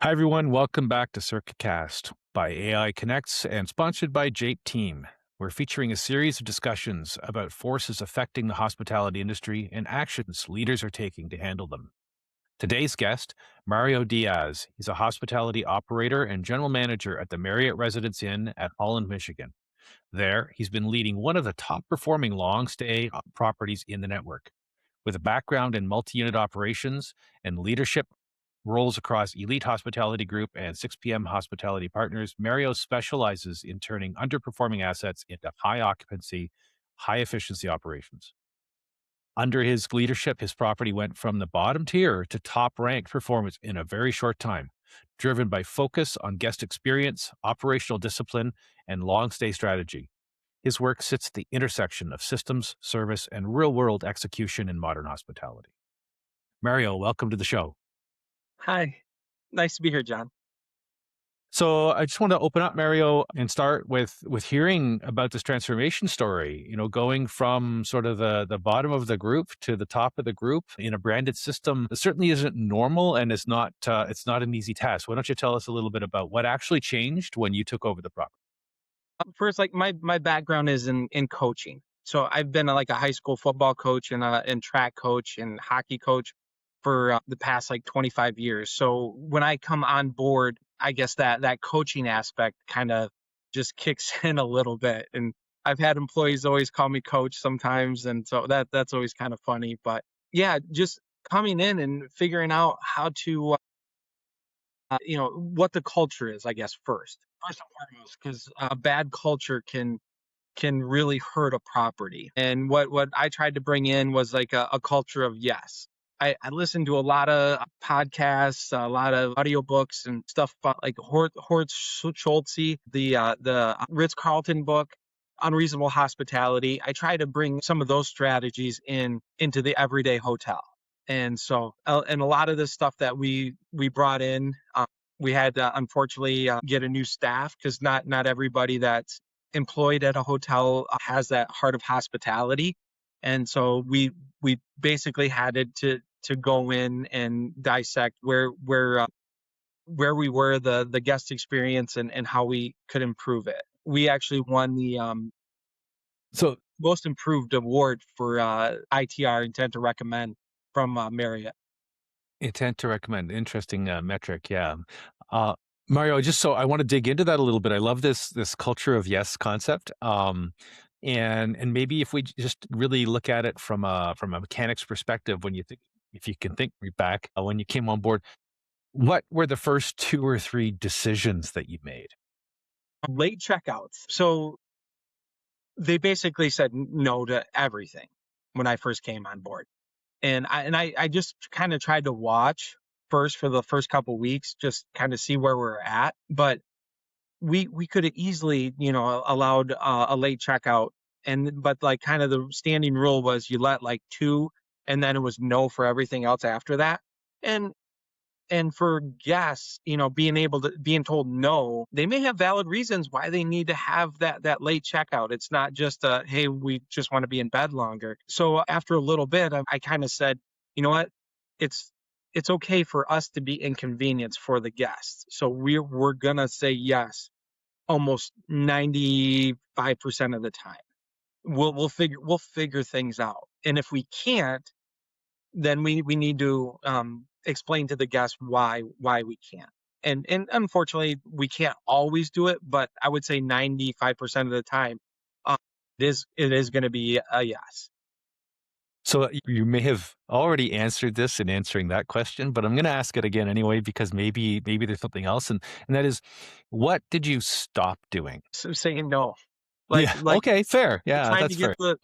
Hi, everyone. Welcome back to CircuitCast by AI Connects and sponsored by Jape Team. We're featuring a series of discussions about forces affecting the hospitality industry and actions leaders are taking to handle them. Today's guest, Mario Diaz. He's a hospitality operator and general manager at the Marriott Residence Inn at Holland, Michigan. There, he's been leading one of the top performing long stay properties in the network. With a background in multi unit operations and leadership roles across Elite Hospitality Group and 6PM Hospitality Partners, Mario specializes in turning underperforming assets into high occupancy, high efficiency operations. Under his leadership, his property went from the bottom tier to top ranked performance in a very short time, driven by focus on guest experience, operational discipline, and long stay strategy. His work sits at the intersection of systems, service, and real world execution in modern hospitality. Mario, welcome to the show. Hi. Nice to be here, John. So I just want to open up, Mario, and start with hearing about this transformation story. Going from sort of the bottom of the group to the top of the group in a branded system. It certainly isn't normal, and it's not an easy task. Why don't you tell us a little bit about what actually changed when you took over the property? First, like my background is in coaching. So I've been like a high school football coach and track coach and hockey coach for the past like 25 years. So when I come on board, I guess that coaching aspect kind of just kicks in a little bit. And I've had employees always call me coach sometimes, and so that's always kind of funny. But yeah, just coming in and figuring out how to what the culture is, I guess, first and foremost, because bad culture can really hurt a property. And what I tried to bring in was like a culture of yes. I listened to a lot of podcasts, a lot of audiobooks and stuff about like Hort Schultze, the Ritz Carlton book, Unreasonable Hospitality. I try to bring some of those strategies into the everyday hotel. And so, and a lot of the stuff that we brought in, we had to unfortunately get a new staff because not everybody that's employed at a hotel has that heart of hospitality, and so we basically had to go in and dissect where we were, the guest experience, and how we could improve it. We actually won the So most improved award for ITR, intent to recommend, from Marriott. intent to recommend, interesting metric, yeah. Uh, Mario, just so I want to dig into that a little bit. I love this culture of yes concept. And maybe if we just really look at it from a mechanics perspective, when you think, if you can think back when you came on board, what were the first two or three decisions that you made? Late checkouts. So they basically said no to everything when I first came on board. And I just kind of tried to watch first for the first couple weeks, just kind of see where we're at. But we could have easily, allowed a late checkout, but like kind of the standing rule was you let like two, and then it was no for everything else after that. And and for guests, being told no, they may have valid reasons why they need to have that late checkout. It's not just hey, we just want to be in bed longer. So after a little bit, I kind of said, you know what, it's it's okay for us to be inconvenienced for the guests. So we're gonna say yes almost 95% of the time. We'll figure things out. And if we can't, then we need to explain to the guests why we can't. And unfortunately, we can't always do it, but I would say 95% of the time, uh, it is going to be a yes. So you may have already answered this in answering that question, but I'm going to ask it again anyway because maybe there's something else, and that is, what did you stop doing? So saying no, like Yeah. like Okay. Fair. Yeah. trying to That's get fair.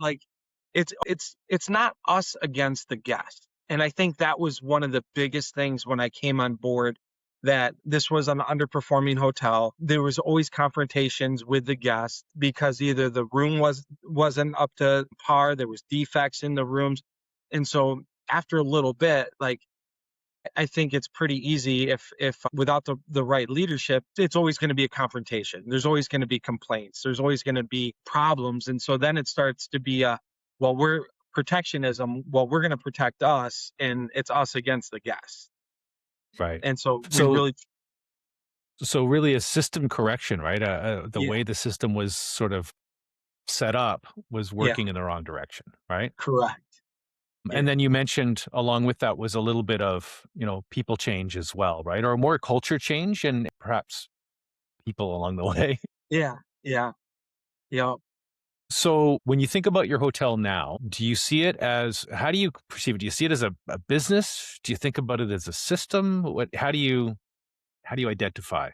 it's not us against the guest. And I think that was one of the biggest things when I came on board, that this was an underperforming hotel. There was always confrontations with the guests because either the room wasn't up to par, there was defects in the rooms. And so after a little bit, like, I think it's pretty easy, if without the right leadership, it's always going to be a confrontation. There's always going to be complaints. There's always going to be problems. And so then it starts to be well, we're protectionism. Well, we're going to protect us, and it's us against the guests. Right. And so we So really So really a system correction, right? The Yeah, way the system was sort of set up was yeah, working in the wrong direction, right? correct. And Yeah, then you mentioned along with that was a little bit of, people change as well, right? Or more culture change and perhaps people along the way. yeah, yeah, yeah. So when you think about your hotel now, do you see it as how do you perceive it? Do you see it as a business? Do you think about it as a system? How do you identify?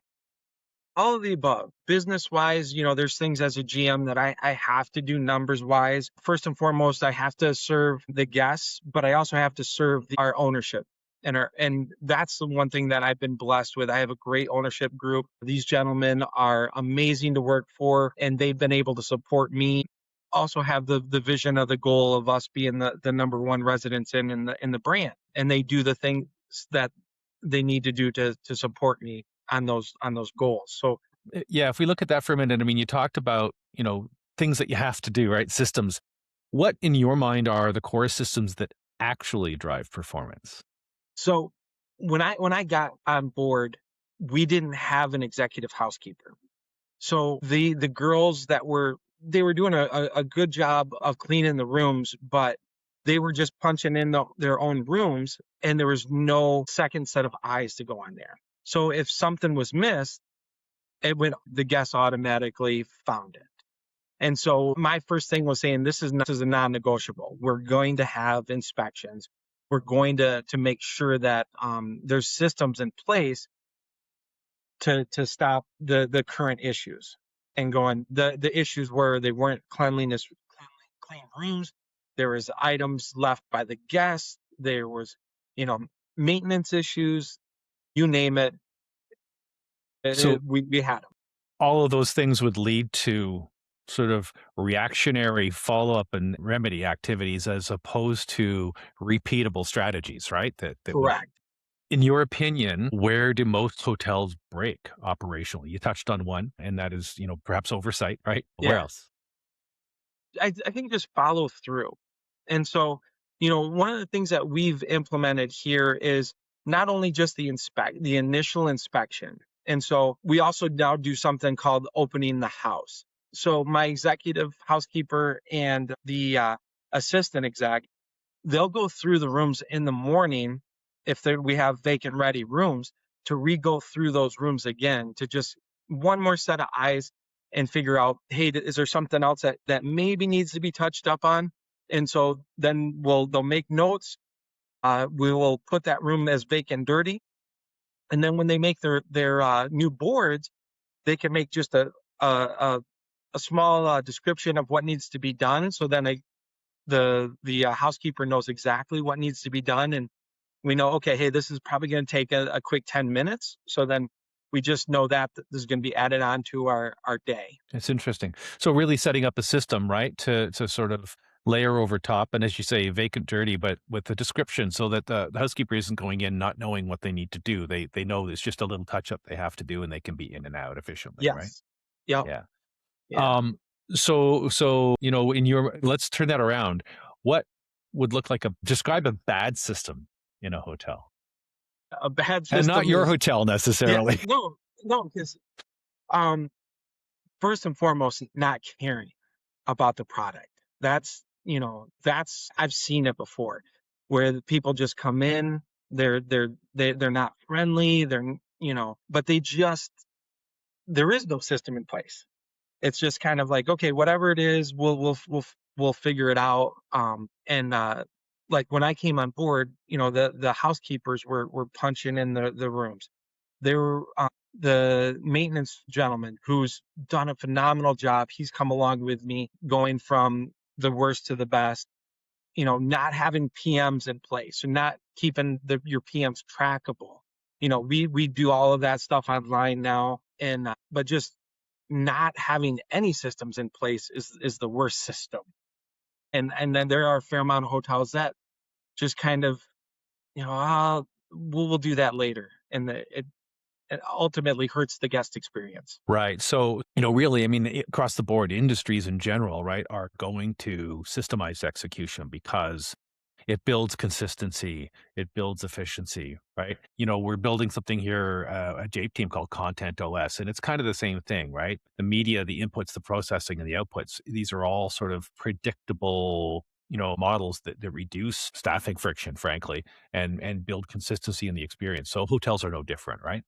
All of the above. Business wise, there's things as a GM that I have to do numbers wise. First and foremost, I have to serve the guests, but I also have to serve our ownership. And that's the one thing that I've been blessed with. I have a great ownership group. These gentlemen are amazing to work for, and they've been able to support me. Also have the vision of the goal of us being the number one residence in the brand. And they do the things that they need to do to support me on those goals. So Yeah, if we look at that for a minute, I mean, you talked about, things that you have to do, right? Systems. What in your mind are the core systems that actually drive performance? so when I got on board, we didn't have an executive housekeeper. So the girls they were doing a good job of cleaning the rooms, but they were just punching in their own rooms, and there was no second set of eyes to go on there. So if something was missed, the guests automatically found it. And so my first thing was saying, this is a non-negotiable. We're going to have inspections. We're going to make sure that there's systems in place to stop the current issues. And going the issues were they weren't clean rooms. There was items left by the guests. There was, you know, maintenance issues. You name it, So we had them. all of those things would lead to sort of reactionary follow-up and remedy activities as opposed to repeatable strategies, right? That would, Correct. in your opinion, where do most hotels break operationally? You touched on one, and that is, perhaps oversight, right? Where Yeah. else? I think just follow through. And so, one of the things that we've implemented here is not only just the initial inspection. And so we also now do something called opening the house. So my executive housekeeper and the assistant exec, they'll go through the rooms in the morning if we have vacant ready rooms to re-go through those rooms again to just one more set of eyes and figure out, hey, is there something else that maybe needs to be touched up on? And so then they'll make notes. We will put that room as vacant dirty. And then when they make their new boards, they can make just a, a small description of what needs to be done. So then the housekeeper knows exactly what needs to be done, and we know, okay, hey, this is probably going to take a quick 10 minutes. So then we just know that this is going to be added on to our day. It's interesting. So really setting up a system, right, to sort of layer over top, and as you say, vacant dirty, but with a description so that the housekeeper isn't going in not knowing what they need to do. They know it's just a little touch up they have to do, and they can be in and out efficiently, right? Yes. Yep. Yeah. Yeah. Um, so in your let's turn that around. What would look like describe a bad system in a hotel, A bad and not system your is, hotel yeah, necessarily. no, no, because um, first and foremost, not caring about the product. I've seen it before where the people just come in, they're not friendly, but there is no system in place. It's just kind of like, okay, whatever it is, we'll figure it out. And like when I came on board, the housekeepers were punching in the rooms. They were the maintenance gentleman who's done a phenomenal job. He's come along with me, going from the worst to the best. Not having PMs in place, or not keeping your PMs trackable. We do all of that stuff online now, and but just not having any systems in place is the worst system. And then there are a fair amount of hotels that just kind of, we'll do that later, and it ultimately hurts the guest experience. Right. So, really, I mean, across the board, industries in general, right, are going to systemize execution because It builds consistency. It builds efficiency, right? We're building something here at Jape Team called Content OS, and it's kind of the same thing, right? The media, the inputs, the processing, and the outputs, these are all sort of predictable, models that reduce staffing friction, frankly, and build consistency in the experience. So hotels are no different, right?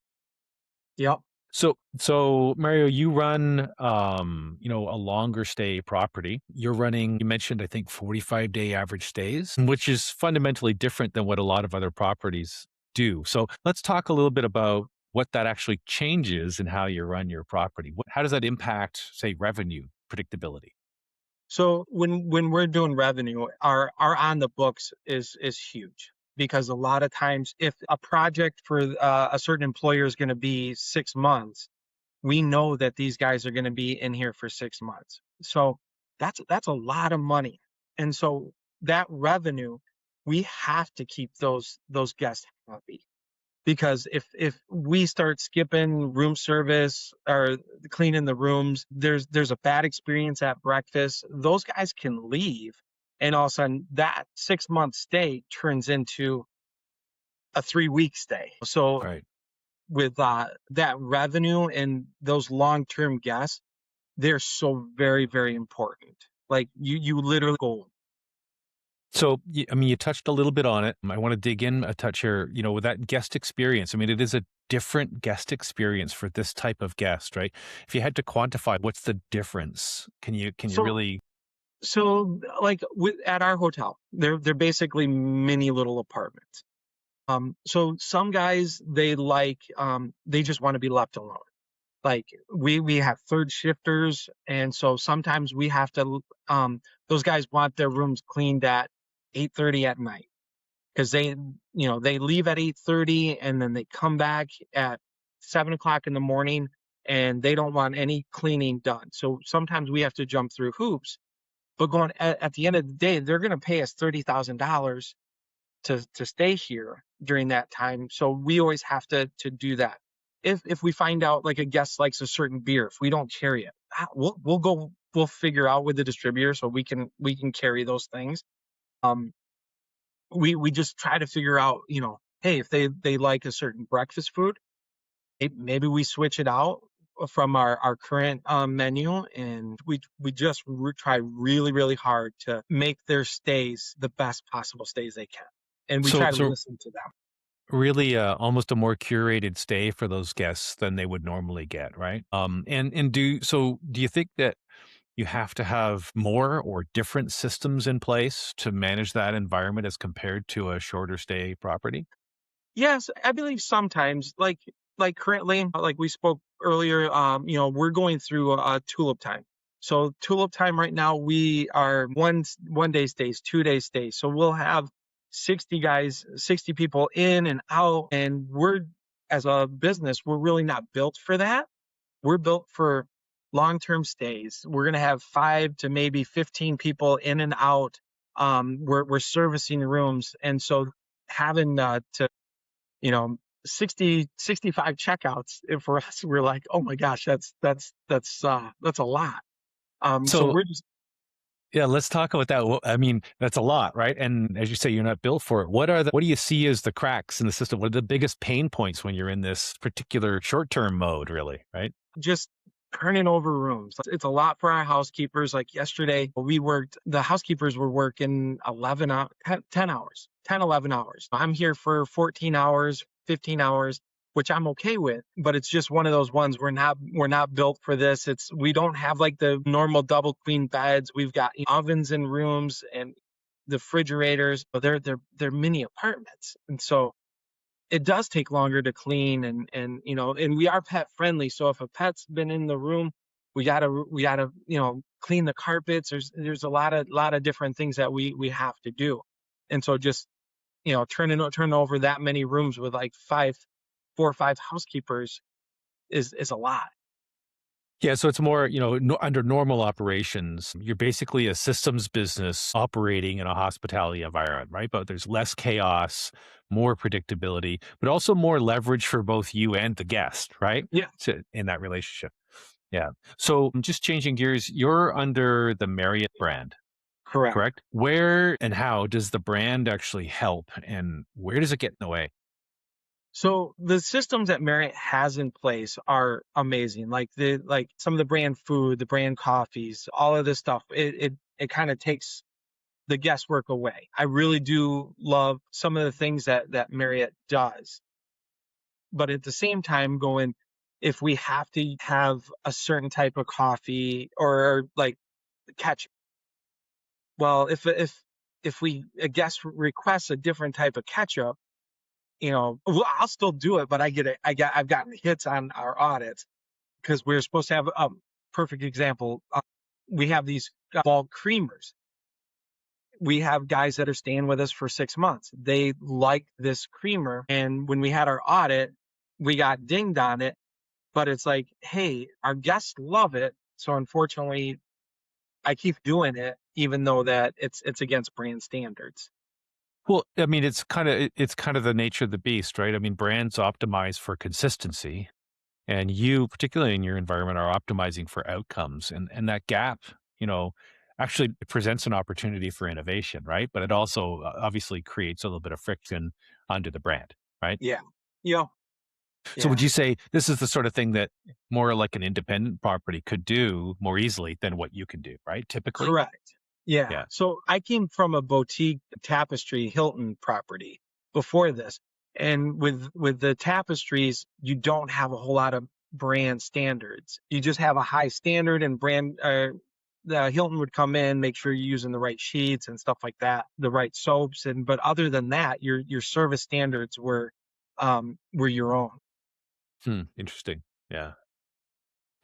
Yep. So Mario, you run, a longer stay property. You're running, you mentioned, I think 45-day average stays, which is fundamentally different than what a lot of other properties do. So let's talk a little bit about what that actually changes in how you run your property. How does that impact, say, revenue predictability? So when we're doing revenue, our on the books is huge, because a lot of times if a project for a certain employer is going to be 6 months, we know that these guys are going to be in here for 6 months. So that's a lot of money. And so that revenue, we have to keep those guests happy. Because if we start skipping room service or cleaning the rooms, there's a bad experience at breakfast, those guys can leave, and all of a sudden that 6 month stay turns into a 3 week stay. So Right. with that revenue and those long-term guests, they're so very, very important. Like you literally gold. So, I mean, you touched a little bit on it. I want to dig in a touch here, with that guest experience. I mean, it is a different guest experience for this type of guest, right? If you had to quantify, what's the difference? Can you So really? like at our hotel, they're basically mini little apartments. So some guys, they just want to be left alone. Like we have third shifters, and so sometimes we have to those guys want their rooms cleaned at 8:30 at night, because they leave at 8:30 and then they come back at 7 o'clock in the morning, and they don't want any cleaning done. So sometimes we have to jump through hoops. But going at the end of the day, they're going to pay us $30,000 to stay here during that time. So we always have to do that. If we find out like a guest likes a certain beer, if we don't carry it, we'll figure out with the distributor so we can carry those things. Um, we just try to figure out, hey, if they like a certain breakfast food, maybe we switch it out from our current menu, and we just try really, really hard to make their stays the best possible stays they can, and we So, try to so listen to them. really, almost a more curated stay for those guests than they would normally get, right? Do you think that you have to have more or different systems in place to manage that environment as compared to a shorter stay property? Yes, I believe sometimes, like currently, like we spoke earlier, we're going through a tulip time. So tulip time right now, we are one day stays, 2 day stays. So we'll have 60 guys, 60 people in and out, and we're, as a business, we're really not built for that. We're built for long-term stays. We're gonna have 5 to maybe 15 people in and out. We're servicing rooms, and so having to you know 65 checkouts, and for us, we're like, oh my gosh, that's a lot. So So we're just yeah, let's talk about that. Well, I mean, that's a lot, right? And as you say, you're not built for it. What do you see as the cracks in the system? What are the biggest pain points when you're in this particular short-term mode, really, right? just turning over rooms. It's a lot for our housekeepers. Like yesterday, the housekeepers were working 11 hours, 10 hours, 10, 11 hours. I'm here for 14 hours, 15 hours, which I'm okay with, but it's just one of those ones, we're not built for this. We don't have like the normal double queen beds. We've got ovens in rooms and the refrigerators, but they're mini apartments. And so it does take longer to clean, and we are pet friendly. So if a pet's been in the room, we gotta clean the carpets. There's a lot of different things that we have to do. And so just turning over that many rooms with like 4 or 5 housekeepers is a lot. Yeah, so it's more, under normal operations, you're basically a systems business operating in a hospitality environment, right? But there's less chaos, more predictability, but also more leverage for both you and the guest, right? Yeah. In that relationship. Yeah. So just changing gears, you're under the Marriott brand. Correct. correct? Where and how does the brand actually help, and where does it get in the way? So the systems that Marriott has in place are amazing. Like some of the brand food, the brand coffees, all of this stuff. It kind of takes the guesswork away. I really do love some of the things that Marriott does. But at the same time, going, if we have to have a certain type of coffee or like ketchup, well, if we a guest requests a different type of ketchup, well, I'll still do it, but I've gotten hits on our audits because we're supposed to have a perfect example. We have these bulk creamers. We have guys that are staying with us for 6 months. They like this creamer. And when we had our audit, we got dinged on it, but it's like, hey, our guests love it. So unfortunately, I keep doing it, even though that it's against brand standards. Well, I mean, it's kind of the nature of the beast, right? I mean, brands optimize for consistency, and you, particularly in your environment, are optimizing for outcomes, and that gap, you know, actually presents an opportunity for innovation, right? But it also obviously creates a little bit of friction under the brand, right? Yeah. Yeah. So would Yeah. you say this is the sort of thing that more like an independent property could do more easily than what you can do, right? Typically? Correct. Yeah. Yeah. So I came from a boutique tapestry Hilton property before this. And with the tapestries, you don't have a whole lot of brand standards. You just have a high standard and brand the Hilton would come in, make sure you're using the right sheets and stuff like that, the right soaps, and but other than that, your service standards were your own. Hmm, interesting. Yeah.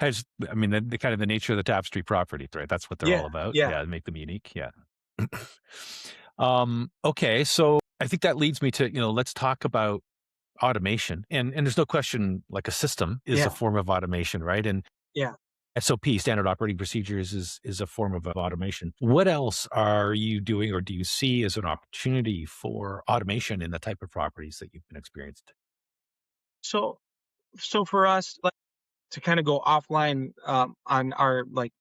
I mean, the kind of the nature of the tapestry properties, right? That's what they're Yeah, all about. yeah, Yeah, make them unique. Yeah. Okay, so I think that leads me to, let's talk about automation. And there's no question like a system is a yeah, form of automation, right? And yeah. SOP, standard operating procedures, is a form of automation. What else are you doing or do you see as an opportunity for automation in the type of properties that you've been experienced? So so for us, like to kind of go offline on our like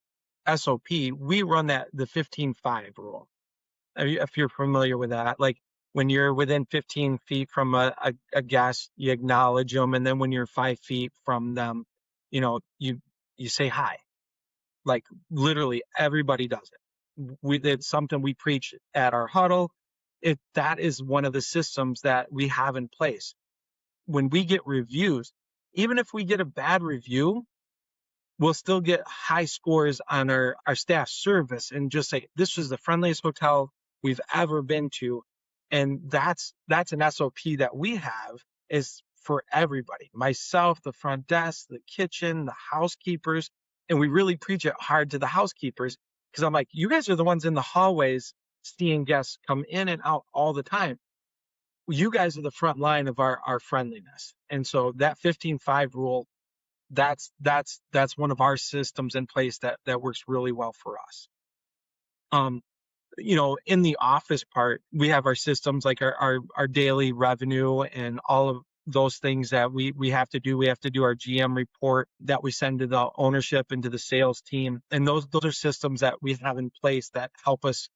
SOP, we run that the 15-5 rule. If you're familiar with that, like when you're within 15 feet from a guest, you acknowledge them, and then when you're 5 feet from them, you know, you you say hi. Like literally everybody does it. It's something we preach at our huddle. That is one of the systems that we have in place. When we get reviews, even if we get a bad review, we'll still get high scores on our staff service and just say this was the friendliest hotel we've ever been to. And that's an SOP that we have is for everybody, myself, the front desk, the kitchen, the housekeepers. And we really preach it hard to the housekeepers because I'm like, you guys are the ones in the hallways seeing guests come in and out all the time. You guys are the front line of our friendliness. And so that 15-5 rule, that's one of our systems in place that works really well for us. Um, in the office part, we have our systems like our daily revenue and all of those things that we have to do. We have to do our GM report that we send to the ownership and to the sales team. And those are systems that we have in place that help us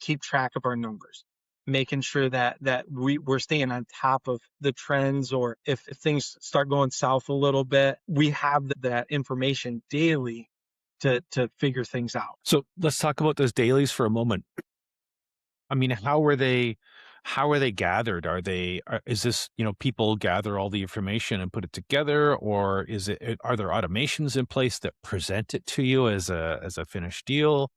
keep track of our numbers, making sure that we're staying on top of the trends, or if things start going south a little bit, we have that information daily to figure things out. So let's talk about those dailies for a moment. I mean, how are they gathered? Is this, people gather all the information and put it together, or are there automations in place that present it to you as a finished deal?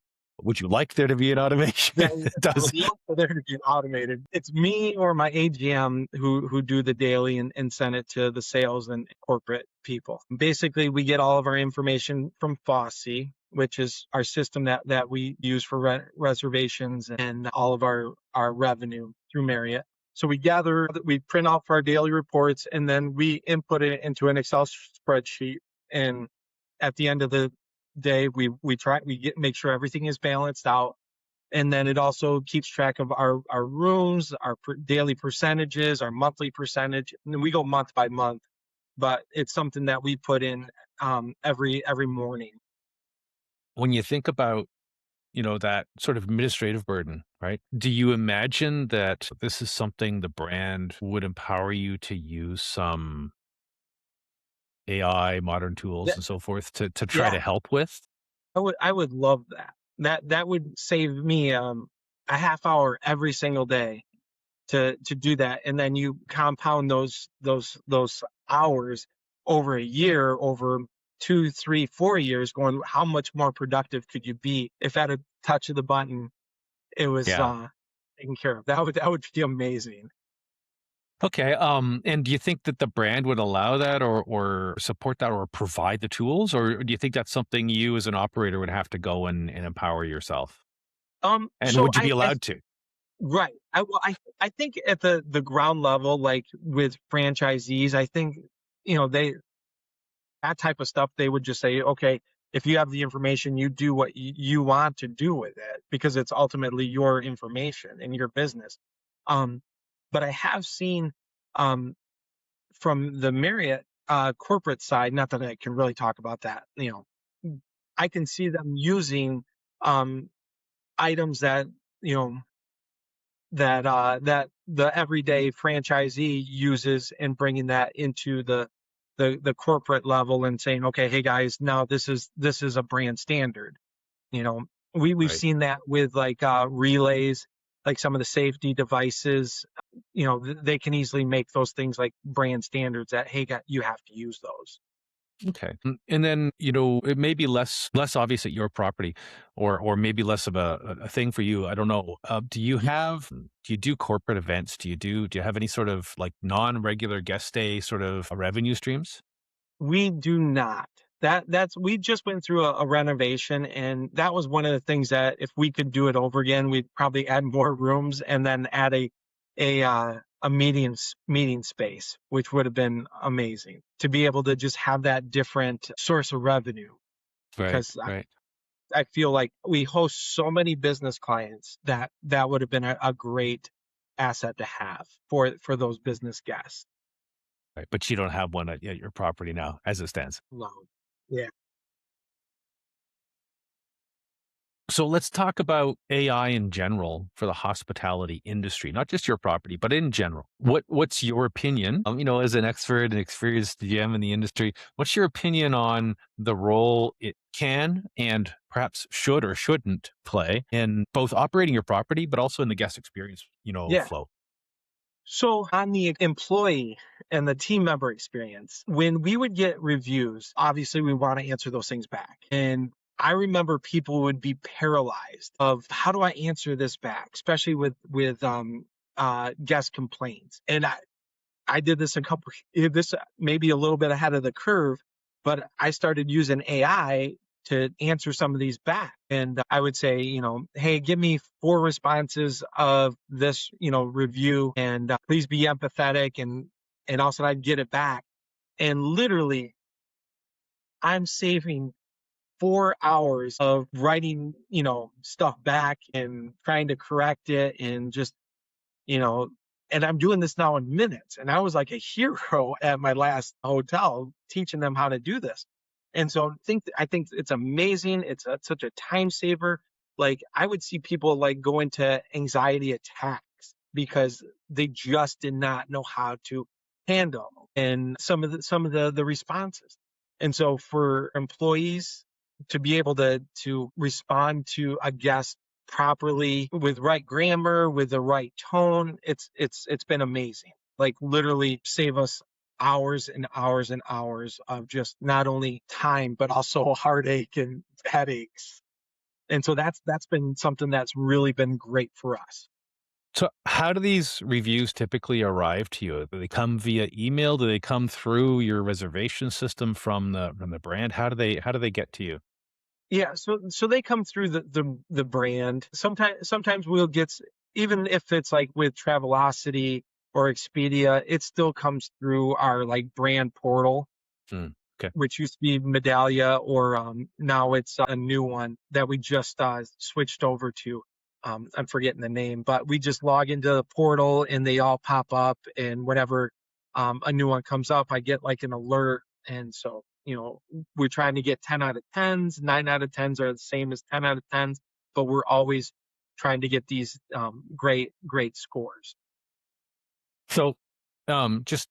Would you like there to be an automation Yeah, that I does? would love for there to be automated. It's me or my AGM who do the daily and send it to the sales and corporate people. Basically, we get all of our information from Fosse, which is our system that we use for reservations and all of our revenue through Marriott. So we print off our daily reports, and then we input it into an Excel spreadsheet. And at the end of the day, make sure everything is balanced out, and then it also keeps track of our rooms, our daily percentages, our monthly percentage. And we go month by month, but it's something that we put in every morning. When you think about that sort of administrative burden, right? Do you imagine that this is something the brand would empower you to use some AI, modern tools, That, and so forth to try yeah, to help with? I would love that. That would save me a half hour every single day to do that, and then you compound those hours over a year, over 2, 3, 4 years, going how much more productive could you be if at a touch of the button it was Yeah. taken care of. That would be amazing. Okay. And do you think that the brand would allow that or support that or provide the tools? Or do you think that's something you as an operator would have to go and empower yourself? And So would you be allowed to? right. I think at the ground level, like with franchisees, I think they that type of stuff, they would just say, okay, if you have the information, you do what you want to do with it because it's ultimately your information and your business. Um, but I have seen um, from the Marriott corporate side, not that I can really talk about that, I can see them using um, items that, you know, that the everyday franchisee uses and bringing that into the corporate level and saying, okay, hey guys, now this is a brand standard. You know, we've Right. seen that with like relays, like some of the safety devices. They can easily make those things like brand standards that hey, you have to use those. Okay. And then, it may be less obvious at your property or maybe less of a thing for you. I don't know. Do you do corporate events? Do you have any sort of like non-regular guest stay sort of revenue streams? We do not. That's we just went through a renovation, and that was one of the things that if we could do it over again, we'd probably add more rooms and then add a meeting space, which would have been amazing to be able to just have that different source of revenue. Right. Because Right. I feel like we host so many business clients that would have been a great asset to have for those business guests. Right. But you don't have one at your property now as it stands. Alone. Yeah. So let's talk about AI in general for the hospitality industry, not just your property, but in general. What's your opinion? As an expert and experienced GM in the industry, what's your opinion on the role it can and perhaps should or shouldn't play in both operating your property, but also in the guest experience, Yeah. flow? So on the employee and the team member experience, when we would get reviews, obviously we want to answer those things back. And I remember people would be paralyzed of how do I answer this back, especially with guest complaints. And I did this this maybe a little bit ahead of the curve, but I started using AI to answer some of these back. And I would say, hey, give me 4 responses of this, review, and please be empathetic, and also I'd get it back. And literally, I'm saving 4 hours of writing, stuff back and trying to correct it and just you know, and I'm doing this now in minutes. And I was like a hero at my last hotel teaching them how to do this. And so I think it's amazing. It's such a time saver. Like I would see people like go into anxiety attacks because they just did not know how to handle and some of the responses. And so for employees to be able to respond to a guest properly with right grammar, with the right tone. It's been amazing. Like literally save us hours and hours and hours of just not only time but also heartache and headaches. And so that's been something that's really been great for us. So how do these reviews typically arrive to you? Do they come via email? Do they come through your reservation system from the brand? How do they get to you? Yeah, so they come through the brand. Sometimes we'll get even if it's like with Travelocity or Expedia, it still comes through our like brand portal, Mm, okay. which used to be Medallia, or now it's a new one that we just switched over to. I'm forgetting the name, but we just log into the portal and they all pop up. And whenever a new one comes up, I get like an alert. And so, we're trying to get 10 out of 10s. 9 out of 10s are the same as 10 out of 10s. but we're always trying to get these great scores. So, just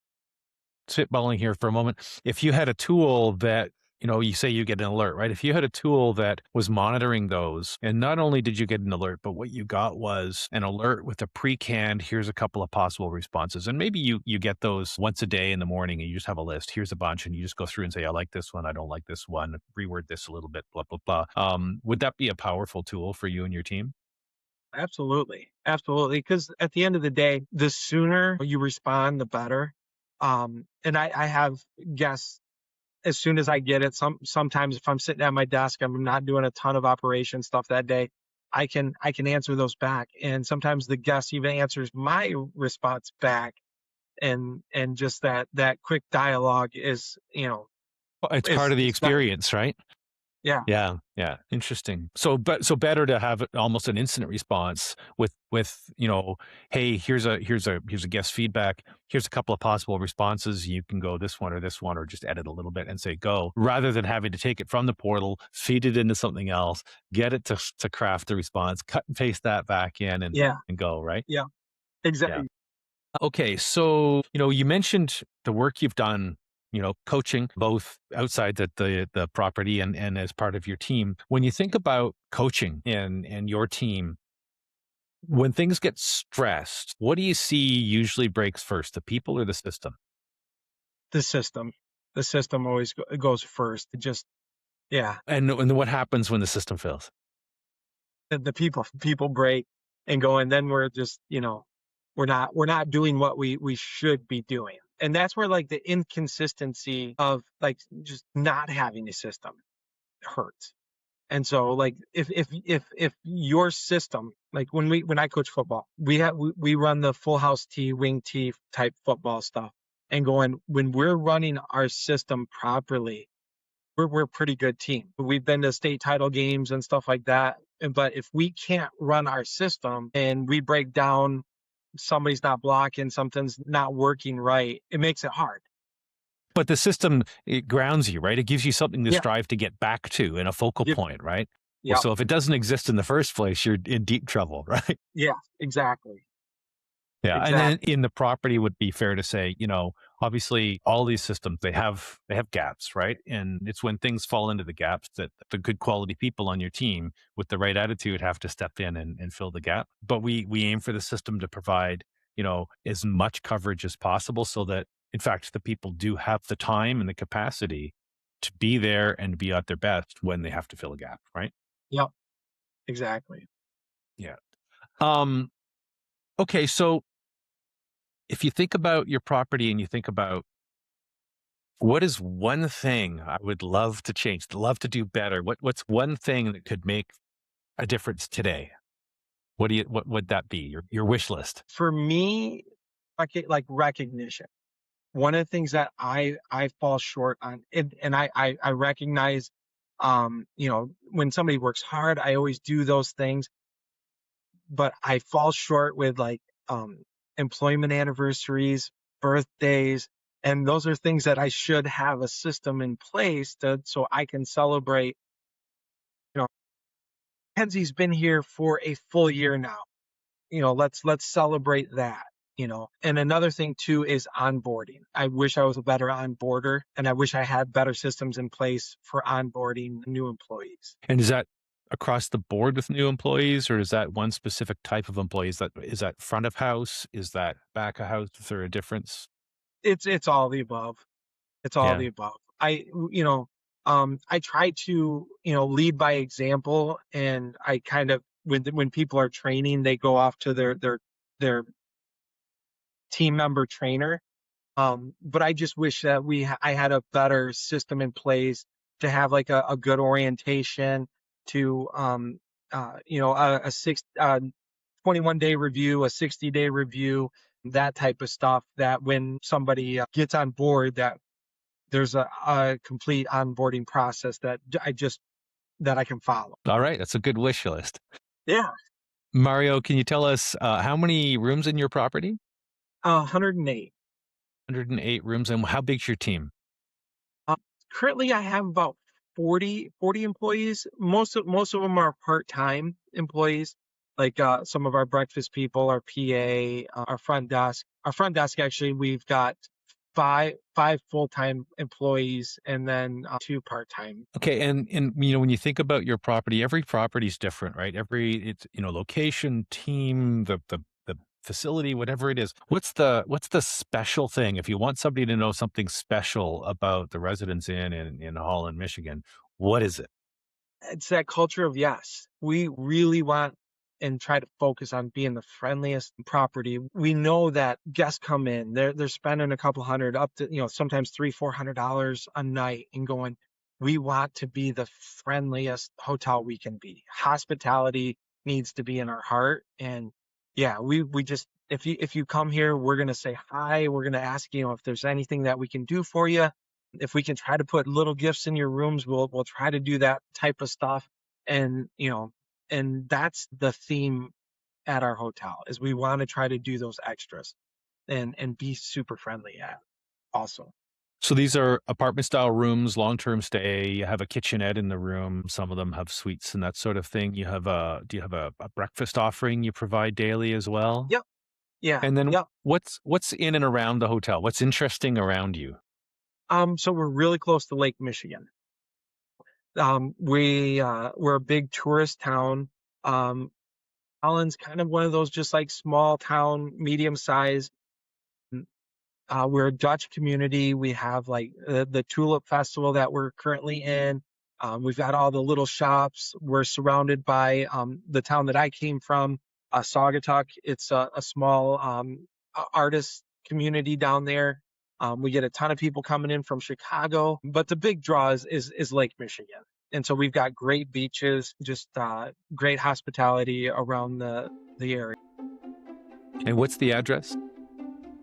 spitballing here for a moment. If you had a tool that, you say you get an alert, right? If you had a tool that was monitoring those, and not only did you get an alert, but what you got was an alert with a pre-canned, here's a couple of possible responses. And maybe you get those once a day in the morning and you just have a list. Here's a bunch, and you just go through and say, I like this one, I don't like this one, reword this a little bit, blah, blah, blah. Would that be a powerful tool for you and your team? Absolutely. Absolutely. Because at the end of the day, the sooner you respond, the better. And I have guests as soon as I get it. Sometimes if I'm sitting at my desk, I'm not doing a ton of operation stuff that day. I can answer those back. And sometimes the guest even answers my response back. And just that quick dialogue is, Well, it's part is of the it's better. experience, right? Yeah. Yeah, yeah, interesting. So better to have almost an instant response with hey, here's a guest feedback. Here's a couple of possible responses. You can go this one, or just edit a little bit and say go, rather than having to take it from the portal, feed it into something else, get it to craft the response, cut and paste that back in, Yeah. and go, right? Yeah. Yeah. Exactly. Okay, so you mentioned the work you've done, coaching both outside the property and as part of your team. When you think about coaching and your team, when things get stressed, what do you see usually breaks first, the people or the system? The system. The system always goes first. It just, yeah. And what happens when the system fails? The people break and go, and then we're just, we're not doing what we should be doing. And that's where like the inconsistency of like just not having a system hurts. And so like if your system, like when I coach football, we run the full house tee, wing tee type football stuff, and going, when we're running our system properly, we're a pretty good team. We've been to state title games and stuff like that. But if we can't run our system and we break down, somebody's not blocking, something's not working right, it makes it hard. But the system, it grounds you, right? It gives you something to Yeah. strive to get back to in a focal Yep. point, right? Well, Yep. so if it doesn't exist in the first place, you're in deep trouble, right? Yeah. Exactly. Yeah, and then Exactly. in the property would be fair to say, obviously all these systems they have gaps, right? And it's when things fall into the gaps that the good quality people on your team with the right attitude have to step in and fill the gap. But we aim for the system to provide, as much coverage as possible so that in fact the people do have the time and the capacity to be there and be at their best when they have to fill a gap, right? Yep. Exactly. Yeah. Um okay, so if you think about your property and you think about what is one thing I would love to change, love to do better? What's one thing that could make a difference today? What would that be? Your wish list. For me, like recognition. One of the things that I fall short on, and I recognize, when somebody works hard, I always do those things, but I fall short with like employment anniversaries, birthdays, and those are things that I should have a system in place to so I can celebrate. You know, Kenzie's been here for a full year now. Let's celebrate that. And another thing too is onboarding. I wish I was a better onboarder, and I wish I had better systems in place for onboarding new employees. And is that across the board with new employees, or is that one specific type of employees? That is that front of house? Is that back of house? Is there a difference? It's all the above. It's all Yeah. the above. I try to, lead by example, and I kind of, when people are training, they go off to their team member trainer. But I just wish that I had a better system in place to have like a good orientation to, a 21-day review, a 60-day review, that type of stuff, that when somebody gets on board, that there's a complete onboarding process that I can follow. All right, that's a good wish list. Yeah. Mario, can you tell us how many rooms in your property? 108. 108 rooms, and how big's your team? Uh, Currently, I have about 40 employees. Most of them are part-time employees, like some of our breakfast people, our PA, our front desk. Our front desk, actually, we've got five full-time employees and then two part-time. Okay, and when you think about your property, every property is different, right? Every it's location, team, the facility, whatever it is. What's the special thing? If you want somebody to know something special about the Residence Inn in Holland, Michigan, what is it? It's that culture of yes. We really want and try to focus on being the friendliest property. We know that guests come in, they're spending a couple hundred up to, sometimes $300-400 a night and going, we want to be the friendliest hotel we can be. Hospitality needs to be in our heart. And yeah, we just if you come here, we're gonna say hi. We're gonna ask if there's anything that we can do for you. If we can try to put little gifts in your rooms, we'll try to do that type of stuff. And and that's the theme at our hotel is we want to try to do those extras and be super friendly at also. So these are apartment style rooms, long term stay. You have a kitchenette in the room. Some of them have suites and that sort of thing. Do you have a breakfast offering you provide daily as well? Yep. Yeah. And then Yep. what's in and around the hotel? What's interesting around you? So we're really close to Lake Michigan. We're a big tourist town. Holland's kind of one of those just like small town, medium size. We're a Dutch community. We have like the Tulip Festival that we're currently in. We've got all the little shops. We're surrounded by the town that I came from, Saugatuck. It's a small artist community down there. We get a ton of people coming in from Chicago, but the big draw is Lake Michigan. And so we've got great beaches, just great hospitality around the area. And what's the address?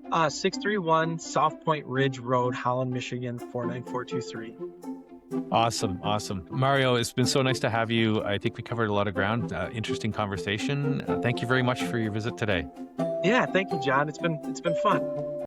631 South Point Ridge Road, Holland, Michigan, 49423. Awesome. Awesome. Mario, it's been so nice to have you. I think we covered a lot of ground. Interesting conversation. Thank you very much for your visit today. Yeah, thank you, John. It's been fun.